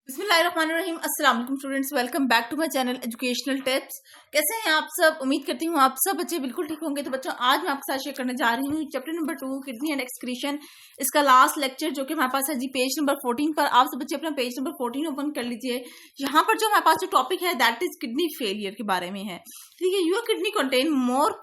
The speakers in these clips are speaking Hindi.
बिस्मिल्लाहिर्रहमानिर्रहीम। अस्सलाम वालेकुम students, welcome back to my channel educational tips. कैसे हैं आप सब? उम्मीद करती हूँ आप सब बच्चे बिल्कुल ठीक होंगे। तो बच्चों, आज मैं आपके साथ शेयर करने जा रही हूँ chapter number 2 kidney and excretion, इसका लास्ट लेक्चर जो कि हमारे पास है जी पेज नंबर 14 पर। आप सब बच्चे अपना पेज नंबर 14 ओपन कर लीजिए। यहाँ पर जो हमारे पास जो टॉपिक है दैट इज किडनी फेलियर के बारे में है। ठीक है, your kidney contain more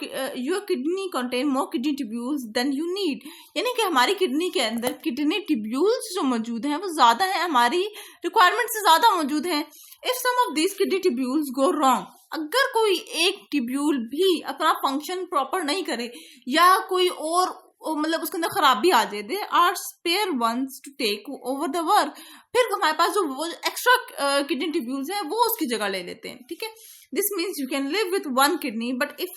kidney tubules than you need, यानी कि हमारी किडनी के अंदर किडनी ट्यूब्यूल्स जो मौजूद हैं वो ज्यादा है, हमारी रिक्वायरमेंट से ज्यादा मौजूद हैं। If some of these kidney tubules go wrong, अगर कोई एक ट्यूब्यूल भी अपना फंक्शन प्रॉपर नहीं करे या कोई और मतलब उसके अंदर खराबी आ जाए, they are spare ones to take over the work. फिर हमारे पास जो वो एक्स्ट्रा किडनी ट्यूब्यूल्स हैं वो उसकी जगह ले लेते हैं। ठीक है, this means you can live with one kidney but if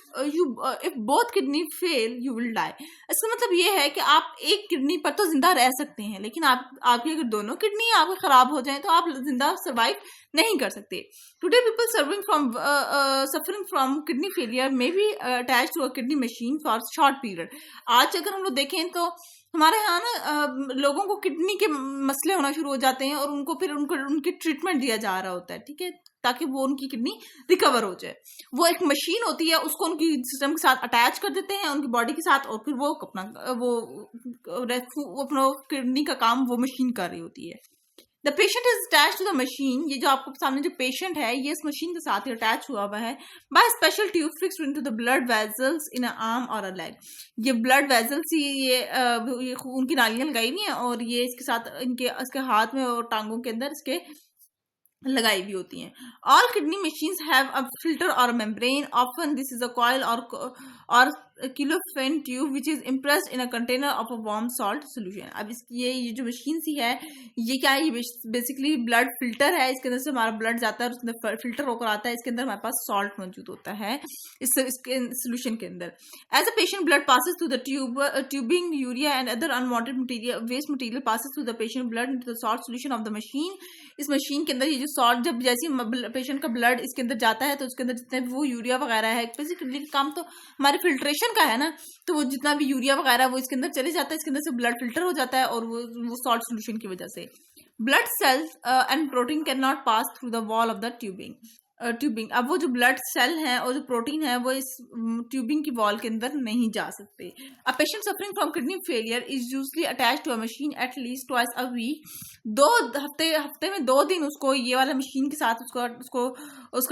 both kidney fail you will die. इसका मतलब ये है कि आप एक किडनी पर तो जिंदा रह सकते हैं, लेकिन आपकी अगर दोनों किडनी आपके खराब हो जाएं तो आप जिंदा सर्वाइव नहीं कर सकते। Today people suffering from kidney failure may be attach to a kidney machine for short period. आज अगर हम लोग देखें तो हमारे यहाँ ना लोगों को किडनी के मसले होना शुरू हो जाते हैं और उनकी ट्रीटमेंट दिया जा रहा होता है। ठीक है, ताकि वो उनकी किडनी रिकवर हो जाए। वो एक मशीन होती है, उसको उनकी सिस्टम के साथ अटैच कर देते हैं उनकी बॉडी के साथ, और फिर वो अपना किडनी का काम वो मशीन कर रही होती है। The patient is attach to the machine, ये जो आपको सामने जो पेशेंट है ये इस मशीन के साथ ही अटैच हुआ हुआ है by special tube fixed into the blood vessels in a arm और अ लेग। ये ब्लड वेजल्स ही ये खून की नालियां लगाई हुई हैं और ये इसके साथ इसके हाथ में और टांगों के अंदर इसके लगाई हुई होती हैं। All kidney machines have a filter or membrane, often this is a coil or cellophane tube which is impressed in a container of a warm salt solution. अब ये जो मशीन सी है ये क्या है, ये बेसिकली ब्लड फिल्टर है। इसके अंदर से हमारा ब्लड जाता है और उसके अंदर फिल्टर होकर आता है। इसके अंदर हमारे पास सॉल्ट मौजूद होता है इसके सोल्यूशन के अंदर। As a patient blood passes through the tubing, urea and other unwanted material waste material passes through the patient blood into the salt solution of the machine. इस मशीन के अंदर ये जो सॉल्ट, जब जैसे पेशेंट का ब्लड इसके अंदर जाता है तो उसके अंदर जितने वो यूरिया वगैरह है, बेसिकली काम तो हमारे फिल्ट्रेशन का है ना, तो वो जितना भी यूरिया वगैरह वो इसके अंदर चले जाता है, इसके अंदर से ब्लड फिल्टर हो जाता है और वो सॉल्ट सोल्यूशन की वजह से। Blood cells and protein can not pass through the wall of the tubing. अब वो जो ब्लड सेल है और जो प्रोटीन है वो इस ट्यूबिंग की वॉल के अंदर नहीं जा सकते। A patient suffering from kidney failure is usually attach to a machine at least twice a week. हफ्ते में 2 दिन उसको ये वाला मशीन के साथ उसका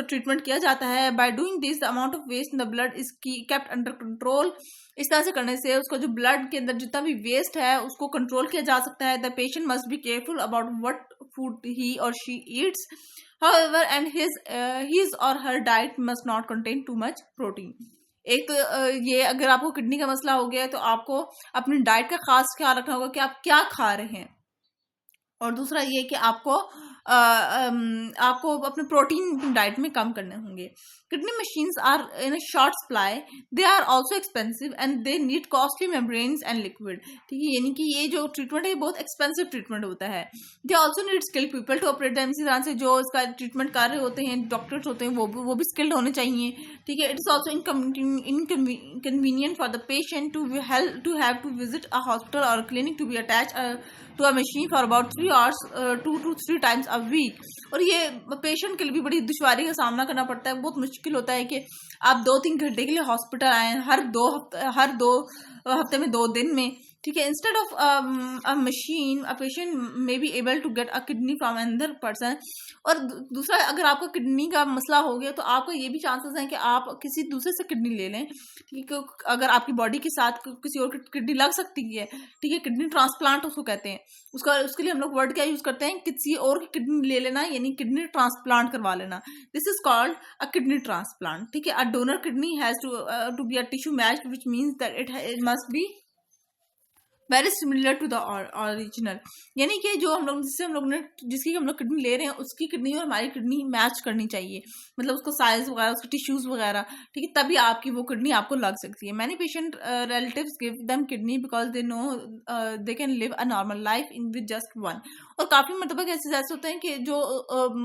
ट्रीटमेंट किया जाता है। By doing this the amount of waste in the blood is kept under control. इस तरह से करने से उसका जो ब्लड के अंदर जितना भी वेस्ट है उसको कंट्रोल किया जा सकता है। The patient must be careful about what food he or she eats, however, and his or her diet must not contain too much protein। एक तो ये अगर आपको किडनी का मसला हो गया है तो आपको अपनी डाइट का खास ख्याल रखना होगा कि आप क्या खा रहे हैं, और दूसरा ये कि आपको अपने प्रोटीन डाइट में कम करने होंगे। Kidney machines are in a short supply, they are also expensive and they need costly membranes and liquid. ठीक है, यानी कि ये जो ट्रीटमेंट है बहुत एक्सपेंसिव ट्रीटमेंट होता है। They also need skilled people to operate them. इसी तरह से जो इसका ट्रीटमेंट कर रहे होते हैं, डॉक्टर्स होते हैं, वो भी स्किल्ड होने चाहिए। ठीक है, it is also inconvenient for the patient to have to visit a hospital or clinic to be attach to a machine for about 3 hours 2 to 3 times a week। और ये पेशेंट के लिए भी बड़ी दुश्वारी का सामना करना पड़ता है। बहुत मुश्किल होता है कि आप 2-3 घंटे के लिए हॉस्पिटल आए हर दो हफ्ते में 2 दिन में। ठीक है, instead of a machine a patient may be able to get a kidney from another person. और दूसरा, अगर आपका किडनी का मसला हो गया तो आपका ये भी चांसेस हैं कि आप किसी दूसरे से किडनी ले लें। ठीक है, अगर आपकी बॉडी के साथ किसी और की किडनी लग सकती है। ठीक है, किडनी ट्रांसप्लांट उसको कहते हैं। उसके लिए हम लोग वर्ड क्या यूज करते हैं, किसी और की किडनी ले लेना, यानी किडनी ट्रांसप्लांट करवा लेना। This is called a kidney transplant. ठीक है, a donor kidney has to be a tissue matched which means that it must be very similar to the original, यानी कि जो जिसकी हम लोग किडनी ले रहे हैं उसकी किडनी और हमारी किडनी मैच करनी चाहिए, मतलब उसको साइज वगैरह, उसके टिश्यूज वगैरह। ठीक है, तभी आपकी वो किडनी आपको लग सकती है। Many patient relatives give them kidney because they know they can live a normal life in with just one. और काफी मतलब ऐसे होते हैं कि जो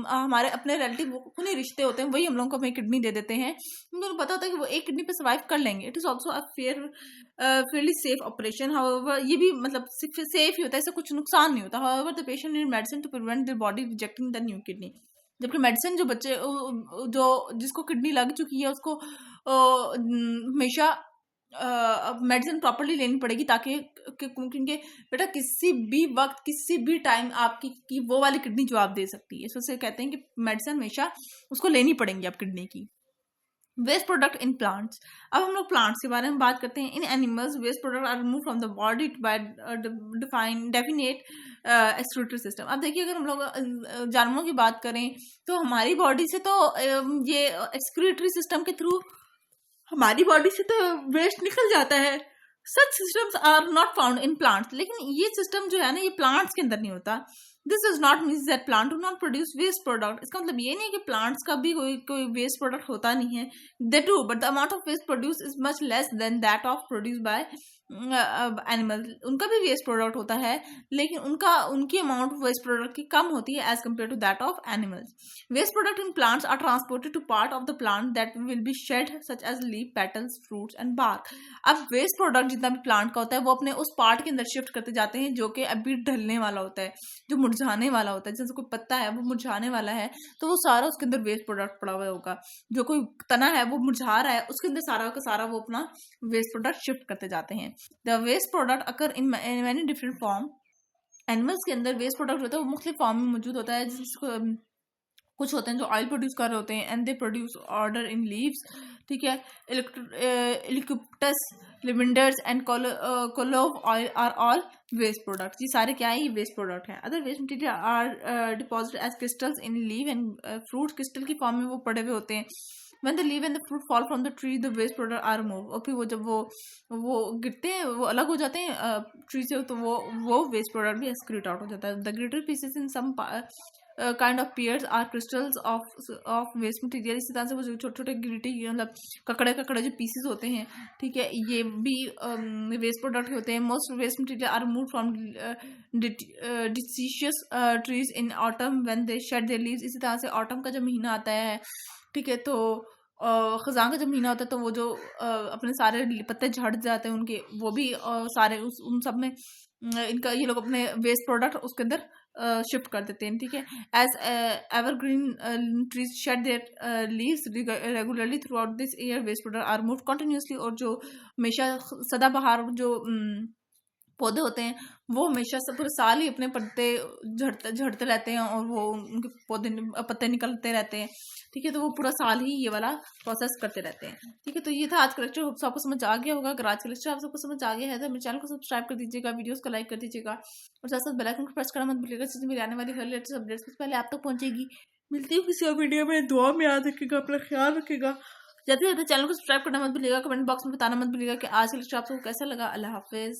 हमारे अपने रिलेटिव उन्हीं रिश्ते होते हैं वही हम लोगों को हमें किडनी दे देते हैं। उनको पता होता है कि वो एक किडनी पे सर्वाइव कर लेंगे। It is also a fairly safe operation. However ये भी मतलब सेफ ही होता है, इससे कुछ नुकसान नहीं होता। However the patient need medicine to prevent their body rejecting the new kidney. जबकि मेडिसिन जो बच्चे जो जिसको किडनी लग चुकी है उसको हमेशा मेडिसिन प्रॉपरली लेनी पड़ेगी, ताकि क्योंकि बेटा किसी भी वक्त किसी भी टाइम आपकी की वो वाली किडनी जवाब दे सकती है। इससे कहते हैं कि मेडिसिन हमेशा उसको लेनी पड़ेंगी आप किडनी की। Waste product in plants. अब हम लोग प्लांट्स के बारे में बात करते हैं। In animals waste product are remove from the body by definite excretory system. अब देखिए, अगर हम लोग जानवरों की बात करें तो हमारी बॉडी से तो ये एक्सक्रीटरी सिस्टम के थ्रू हमारी बॉडी से तो वेस्ट निकल जाता है। Such systems are not found in plants. लेकिन ये सिस्टम जो है ना, ये प्लांट्स के अंदर नहीं होता। This is not means that plant do not produce waste product. इसका मतलब ये नहीं कि प्लांट्स का भी कोई वेस्ट प्रोडक्ट होता नहीं है। They do, but the amount of waste produce is much less than that of produce by animal. उनका भी वेस्ट प्रोडक्ट होता है, लेकिन उनकी अमाउंट ऑफ वेस्ट प्रोडक्ट की कम होती है as compare to that of animals. Waste product in plants are transported to part of the plant that will be shed such as leaf, petals, fruits and bark. अब वेस्ट प्रोडक्ट जितना भी प्लांट का होता है वो अपने उस पार्ट के अंदर शिफ्ट करते जाते हैं जो कि अभी ढलने वाला होता है, जो मुरझाने वाला होता है। जैसे कोई पत्ता है वो मुरझाने वाला है तो वो सारा उसके अंदर वेस्ट प्रोडक्ट पड़ा हुआ होगा। जो कोई तना है वो मुरझा रहा है, उसके अंदर सारा का सारा वो अपना वेस्ट प्रोडक्ट शिफ्ट करते जाते हैं। The waste product occur in many different form. Animals के अंदर वेस्ट प्रोडक्ट होता है वो मुख्तलिफ फॉर्म में मौजूद होता है। जिसको कुछ होते हैं जो ऑयल प्रोड्यूस कर रहे होते हैं, and they produce odour in leaves, ठीक है। इलेक्ट्रिकस, lavenders and clove oil are all waste products. ये सारे क्या है? ये वेस्ट प्रोडक्ट है। Other waste material are deposited as crystals in leave and fruit. Crystal की फॉर्म में वो पड़े हुए होते हैं। When the leaf and the fruit fall from the tree, the waste product are removed। और फिर वो जब वो गिरते हैं, वो अलग हो जाते हैं ट्री से, तो वो वेस्ट प्रोडक्ट भी एक्सक्रीट आउट हो जाता है। The glitter pieces in some kind of pairs are crystals of waste material. इसी तरह से वो छोटे छोटे गिरटी मतलब ककड़े जो पीसेस होते हैं, ठीक है, ये भी वेस्ट प्रोडक्ट होते हैं। Most waste material are removed from deciduous trees in autumn when they shed their leaves. इसी तरह से ऑटम का जब महीना आता है, ठीक है, तो खज़ान का जब महीना होता है तो वो जो अपने सारे पत्ते झड़ जाते हैं उनके, वो भी सारे उन सब में इनका ये लोग अपने वेस्ट प्रोडक्ट उसके अंदर शिफ्ट कर देते हैं, ठीक है। As evergreen trees shed their leaves regularly throughout this year, waste product are moved continuously. और जो हमेशा सदाबहार जो पौधे होते हैं वो हमेशा से पूरे साल ही अपने पत्ते झड़ते रहते हैं और वो उनके पत्ते निकलते रहते हैं, ठीक है। तो वो पूरा साल ही ये वाला प्रोसेस करते रहते हैं, ठीक है। तो ये था आज का लेक्चर। होप आपको समझ आ गया होगा। अगर आज का लेक्चर आप सबको समझ आ गया है तो मेरे चैनल को सब्सक्राइब कर दीजिएगा, वीडियोस को लाइक कर दीजिएगा और साथ साथ बेल आइकन को प्रेस करना मत भूलिएगा, जिससे मेरी आने वाली हर लेटेस्ट अपडेट्स सबसे पहले आप तक पहुंचेगी। मिलती हूँ किसी और वीडियो में। दुआ में याद रखिएगा, अपना ख्याल रखिएगा। जाते जाते चैनल को सब्सक्राइब करना मत भूलिएगा, कमेंट बॉक्स में बताना मत भूलिएगा कि आज का लेक्चर आप सबको कैसा लगा। अल्लाह हाफिज।